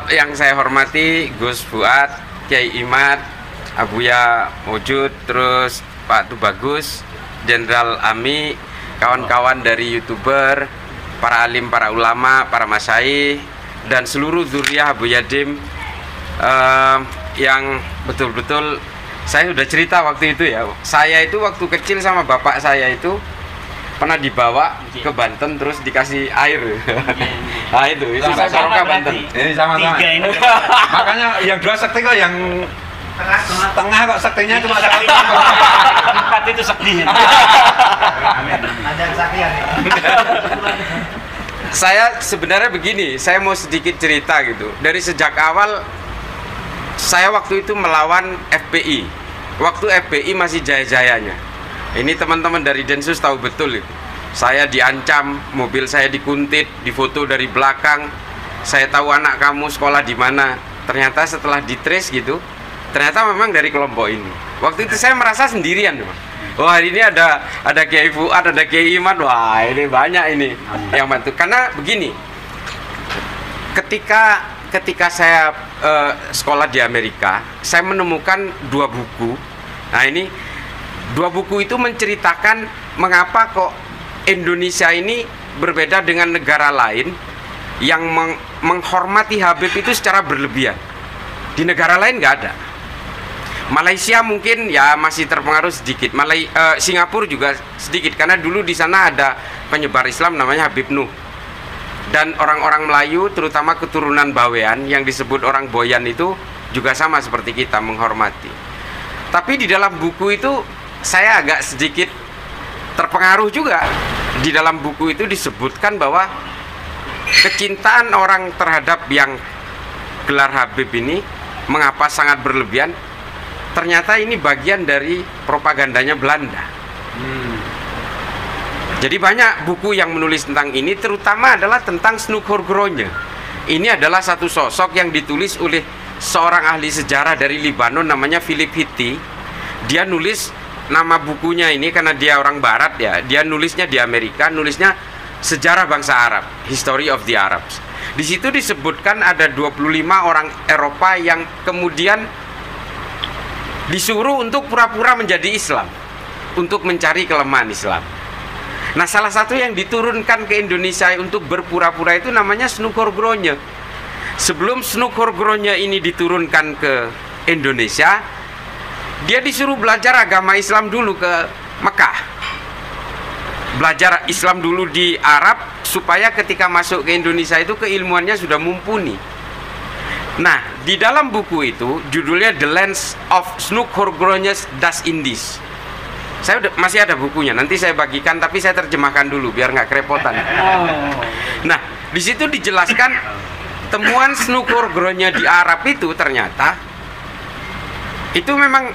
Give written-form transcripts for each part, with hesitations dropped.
Yang saya hormati Gus Fuad, Kiai Imad, Abuya Mujud, terus Pak Tubagus, Jenderal Ami, kawan-kawan dari YouTuber, para alim, para ulama, para masyayikh, dan seluruh zuriyah Abu Yadim yang betul-betul saya sudah cerita waktu itu ya. Saya itu waktu kecil sama bapak saya itu pernah dibawa ke Banten terus dikasih air. Nah itu saya Soroka Banten. Ini sama-sama. Makanya yang dua sekti kok yang tengah kok sektinya cuma satu. Empat itu sekti. Ada kesaksian ya. Saya sebenarnya begini, saya mau sedikit cerita gitu. Dari sejak awal saya waktu itu melawan FPI. Waktu FPI masih jaya-jayanya. Ini teman-teman dari Densus tahu betul itu. Saya diancam, mobil saya dikuntit, difoto dari belakang. Saya tahu anak kamu sekolah di mana. Ternyata setelah ditrace gitu, ternyata memang dari kelompok ini. Waktu itu saya merasa sendirian, wah ini ada Kiai Fuad, ada Kiai Imad, wah ini banyak ini yang bantu. Karena begini, ketika saya sekolah di Amerika, saya menemukan dua buku. Nah ini dua buku itu menceritakan mengapa kok Indonesia ini berbeda dengan negara lain yang menghormati Habib itu secara berlebihan. Di negara lain nggak ada. Malaysia mungkin ya masih terpengaruh sedikit. Singapura juga sedikit karena dulu di sana ada penyebar Islam namanya Habib Nuh. Dan orang-orang Melayu terutama keturunan Bawean yang disebut orang Boyan itu juga sama seperti kita menghormati. Tapi di dalam buku itu saya agak sedikit terpengaruh juga. Di dalam buku itu disebutkan bahwa kecintaan orang terhadap yang gelar Habib ini mengapa sangat berlebihan. Ternyata ini bagian dari propagandanya Belanda. Jadi banyak buku yang menulis tentang ini, terutama adalah tentang Snugorgronje. Ini adalah satu sosok yang ditulis oleh seorang ahli sejarah dari Libanon namanya Philip Hitti. Dia nulis nama bukunya ini karena dia orang barat ya. Dia nulisnya di Amerika, nulisnya Sejarah Bangsa Arab, History of the Arabs. Di situ disebutkan ada 25 orang Eropa yang kemudian disuruh untuk pura-pura menjadi Islam, untuk mencari kelemahan Islam. Nah, salah satu yang diturunkan ke Indonesia untuk berpura-pura itu namanya Snugorgronje. Sebelum Snugorgronje ini diturunkan ke Indonesia, dia disuruh belajar agama Islam dulu ke Mekah. Belajar Islam dulu di Arab supaya ketika masuk ke Indonesia itu keilmuannya sudah mumpuni. Nah, di dalam buku itu judulnya The Lands of Snugorgronje das Indies. Saya masih ada bukunya, nanti saya bagikan tapi saya terjemahkan dulu biar nggak kerepotan. Nah, di situ dijelaskan temuan Snugorgronje di Arab itu ternyata itu memang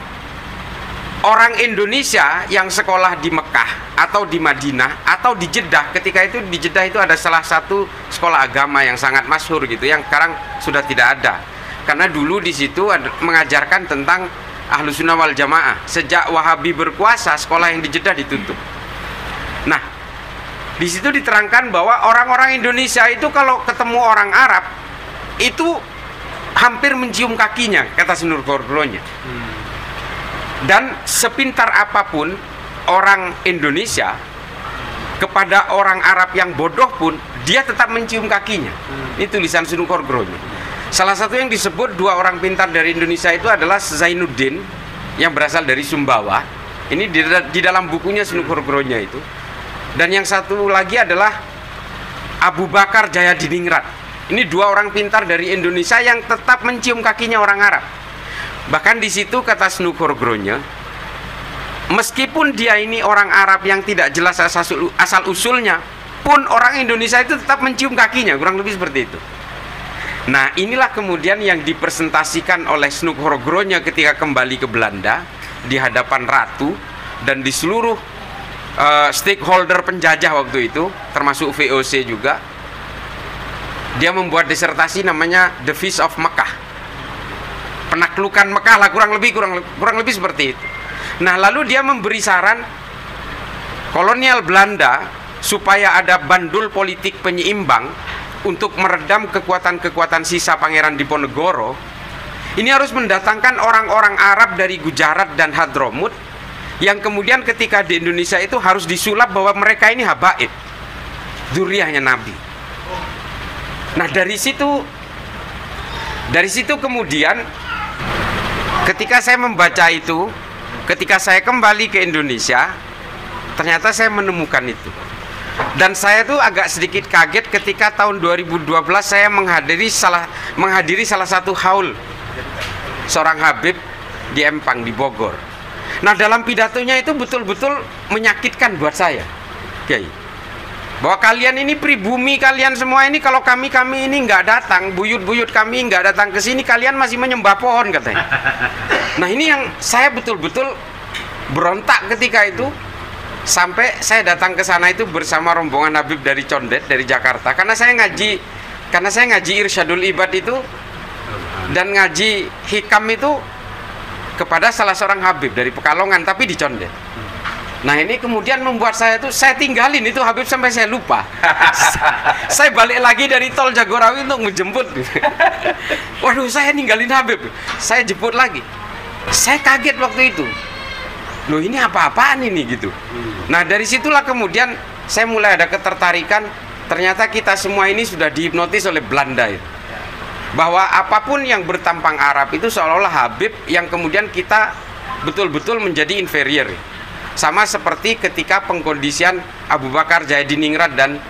orang Indonesia yang sekolah di Mekah atau di Madinah atau di Jeddah. Ketika itu di Jeddah itu ada salah satu sekolah agama yang sangat masyhur gitu, yang sekarang sudah tidak ada. Karena dulu di situ mengajarkan tentang Ahlus Sunnah wal Jamaah. Sejak Wahabi berkuasa, sekolah yang di Jeddah ditutup. Nah, di situ diterangkan bahwa orang-orang Indonesia itu kalau ketemu orang Arab itu hampir mencium kakinya, kata Snugorgronje. Dan sepintar apapun orang Indonesia kepada orang Arab yang bodoh pun dia tetap mencium kakinya. Ini tulisan Snugorgronje. Salah satu yang disebut dua orang pintar dari Indonesia itu adalah Zainuddin yang berasal dari Sumbawa. Ini di dalam bukunya Snugorgronje itu. Dan yang satu lagi adalah Abu Bakar Jayadiningrat. Ini dua orang pintar dari Indonesia yang tetap mencium kakinya orang Arab. Bahkan di situ kata Snugorgronje, meskipun dia ini orang Arab yang tidak jelas asal usulnya, pun orang Indonesia itu tetap mencium kakinya, kurang lebih seperti itu. Nah, inilah kemudian yang dipresentasikan oleh Snugorgronje ketika kembali ke Belanda di hadapan ratu dan di seluruh stakeholder penjajah waktu itu, termasuk VOC juga. Dia membuat disertasi namanya The Feast of Mekah, penaklukan Mekah lah, kurang lebih seperti itu. Nah, lalu dia memberi saran kolonial Belanda supaya ada bandul politik penyeimbang untuk meredam kekuatan-kekuatan sisa Pangeran Diponegoro, ini harus mendatangkan orang-orang Arab dari Gujarat dan Hadramut yang kemudian ketika di Indonesia itu harus disulap bahwa mereka ini habaib, dzurriyyahnya Nabi. Nah dari situ kemudian ketika saya membaca itu, ketika saya kembali ke Indonesia, ternyata saya menemukan itu. Dan saya tuh agak sedikit kaget ketika tahun 2012 saya menghadiri salah satu haul seorang habib di Empang, di Bogor. Nah dalam pidatonya itu betul-betul menyakitkan buat saya, Kiai, bahwa kalian ini pribumi, kalian semua ini kalau kami ini nggak datang, buyut-buyut kami nggak datang ke sini, kalian masih menyembah pohon katanya. Nah ini yang saya betul-betul berontak ketika itu. Sampai saya datang ke sana itu bersama rombongan Habib dari Condet, dari Jakarta, karena saya ngaji Irsyadul Ibad itu dan ngaji hikam itu kepada salah seorang Habib dari Pekalongan tapi di Condet. Nah ini kemudian membuat saya tinggalin itu Habib sampai saya lupa. Saya balik lagi dari tol Jagorawi untuk menjemput. Waduh, saya ninggalin Habib, saya jemput lagi. Saya kaget waktu itu. Loh ini apa-apaan ini gitu. Nah dari situlah kemudian saya mulai ada ketertarikan. Ternyata kita semua ini sudah dihipnotis oleh Belanda itu, bahwa apapun yang bertampang Arab itu seolah-olah Habib yang kemudian kita betul-betul menjadi inferior. Sama seperti ketika pengkondisian Abu Bakar Jayadiningrat dan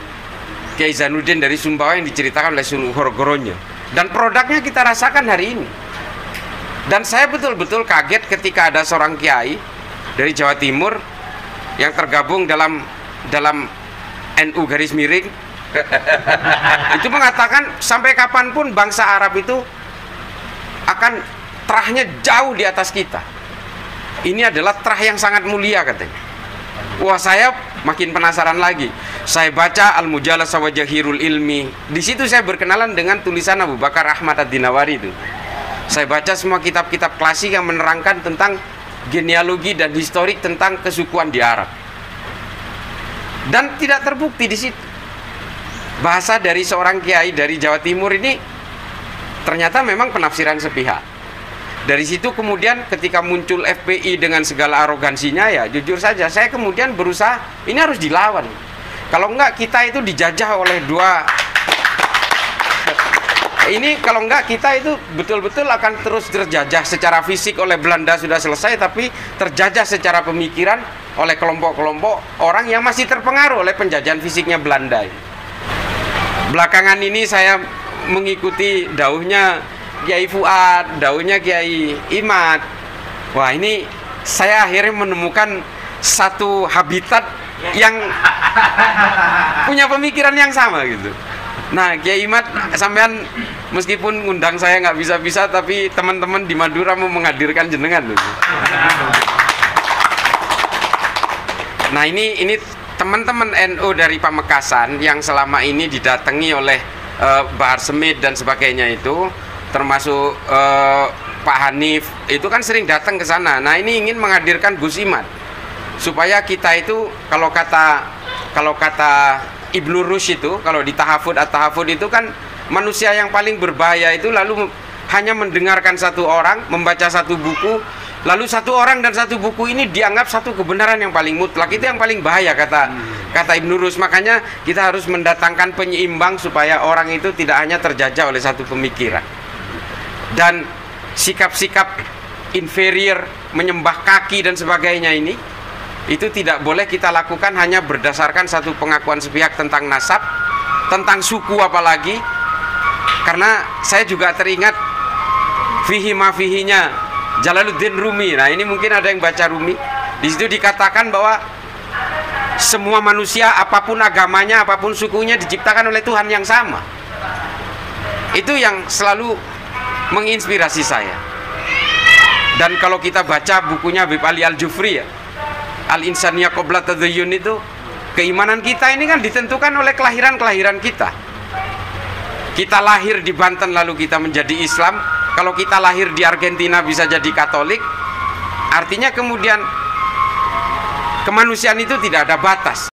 Kiai Zainuddin dari Sumbawa yang diceritakan oleh Sunan Horogoronya. Dan produknya kita rasakan hari ini. Dan saya betul-betul kaget ketika ada seorang kiai dari Jawa Timur yang tergabung dalam NU garis miring itu mengatakan sampai kapanpun bangsa Arab itu akan terahnya jauh di atas kita. Ini adalah terah yang sangat mulia katanya. Wah, saya makin penasaran lagi. Saya baca Al-Mujalasa wa Jahirul Ilmi. Di situ saya berkenalan dengan tulisan Abu Bakar Ahmad Ad-Dinawari itu. Saya baca semua kitab-kitab klasik yang menerangkan tentang genealogi dan historik tentang kesukuan di Arab. Dan tidak terbukti di situ. Bahasa dari seorang kiai dari Jawa Timur ini ternyata memang penafsiran sepihak. Dari situ kemudian ketika muncul FPI dengan segala arogansinya, ya jujur saja saya kemudian berusaha ini harus dilawan. Kalau enggak kita itu dijajah oleh kalau enggak kita itu betul-betul akan terus terjajah secara fisik oleh Belanda sudah selesai, tapi terjajah secara pemikiran oleh kelompok-kelompok orang yang masih terpengaruh oleh penjajahan fisiknya Belanda. Belakangan ini saya mengikuti dauhnya Kiai Fuad, dauhnya Kiai Imad. Wah, ini saya akhirnya menemukan satu habitat yang punya pemikiran yang sama gitu. Nah, Kiai Imad sampean meskipun ngundang saya nggak bisa-bisa, tapi teman-teman di Madura mau menghadirkan jenengan loh. Nah, ini teman-teman NU dari Pamekasan yang selama ini didatangi oleh Bahar Semit dan sebagainya itu, termasuk Pak Hanif itu kan sering datang ke sana. Nah, ini ingin menghadirkan Gus Imad supaya kita itu kalau kata Ibnu Rushd itu, kalau di Tahafud At-Tahafud itu kan manusia yang paling berbahaya itu lalu hanya mendengarkan satu orang, membaca satu buku, lalu satu orang dan satu buku ini dianggap satu kebenaran yang paling mutlak. Itu yang paling bahaya kata Ibnu Rushd. Makanya kita harus mendatangkan penyeimbang supaya orang itu tidak hanya terjajah oleh satu pemikiran. Dan sikap-sikap inferior, menyembah kaki dan sebagainya ini, itu tidak boleh kita lakukan hanya berdasarkan satu pengakuan sepihak tentang nasab, tentang suku apalagi. Karena saya juga teringat fihi ma fihinya Jalaluddin Rumi. Nah, ini mungkin ada yang baca Rumi. Di situ dikatakan bahwa semua manusia apapun agamanya, apapun sukunya diciptakan oleh Tuhan yang sama. Itu yang selalu menginspirasi saya. Dan kalau kita baca bukunya Habib Ali Al-Jufri ya, Al-Insaniyah Qabla Tadhayyun, itu keimanan kita ini kan ditentukan oleh kelahiran-kelahiran kita. Kita lahir di Banten lalu kita menjadi Islam. Kalau kita lahir di Argentina bisa jadi Katolik. Artinya kemudian kemanusiaan itu tidak ada batas.